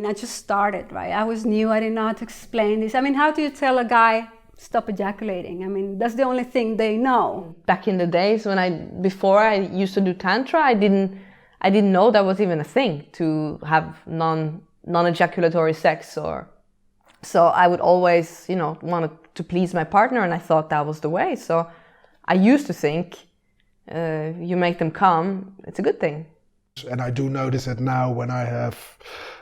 I just started, right? I was new, I didn't know how to explain this. I mean, how do you tell a guy stop ejaculating? I mean, that's the only thing they know. Back in the days before I used to do Tantra, I didn't know that was even a thing, to have non-ejaculatory sex. So I would always, wanted to please my partner, and I thought that was the way. So I used to think, you make them come, it's a good thing. And I do notice that now when I have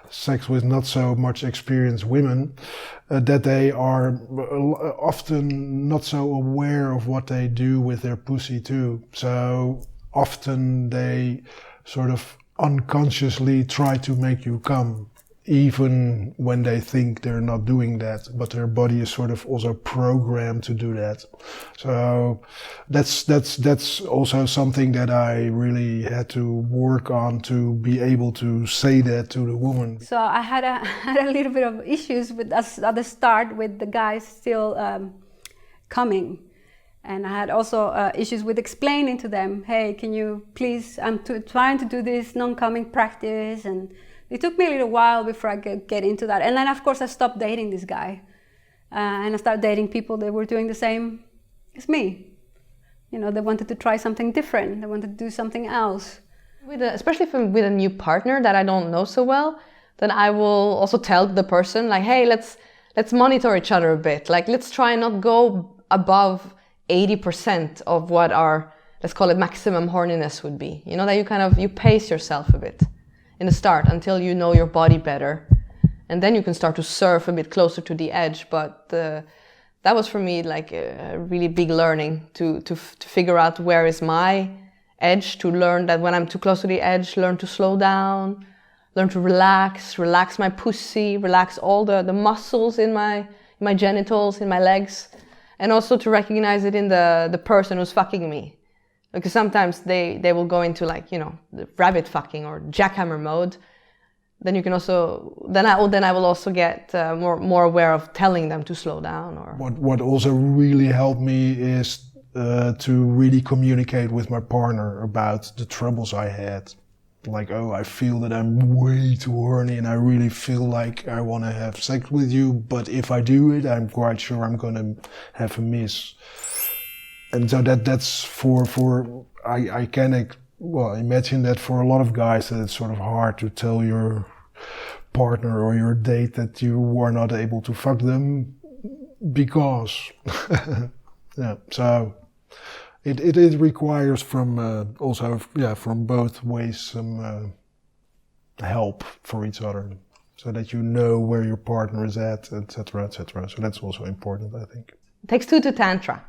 sex with not so much experienced women, that they are often not so aware of what they do with their pussy too. So often they sort of unconsciously try to make you come, even when they think they're not doing that, but their body is sort of also programmed to do that. So that's also something that I really had to work on, to be able to say that to the woman. So I had a little bit of issues with us at the start, with the guys still coming. And I had also issues with explaining to them, hey, can you please, I'm trying to do this non-coming practice, and it took me a little while before I could get into that. And then, of course, I stopped dating this guy. And I started dating people that were doing the same as me. They wanted to try something different. They wanted to do something else. Especially with a new partner that I don't know so well, then I will also tell the person, like, hey, let's monitor each other a bit. Like, let's try and not go above 80% of what our, let's call it, maximum horniness would be. That you pace yourself a bit in the start until you know your body better, and then you can start to surf a bit closer to the edge. But that was for me like a really big learning to figure out where is my edge, to learn that when I'm too close to the edge, learn to slow down, learn to relax my pussy, relax all the muscles in my genitals, in my legs, and also to recognize it in the person who's fucking me. Because sometimes they will go into the rabbit fucking or jackhammer mode. Then you can also, then I will also get more aware of telling them to slow down. Or what also really helped me is to really communicate with my partner about the troubles I had. Like, oh, I feel that I'm way too horny and I really feel like I want to have sex with you, but if I do it, I'm quite sure I'm going to have a miss. And so that's I can imagine that for a lot of guys that it's sort of hard to tell your partner or your date that you are not able to fuck them because, yeah, so it requires from from both ways some help for each other, so that you know where your partner is at, etc., etc. So that's also important, I think. It takes two to Tantra.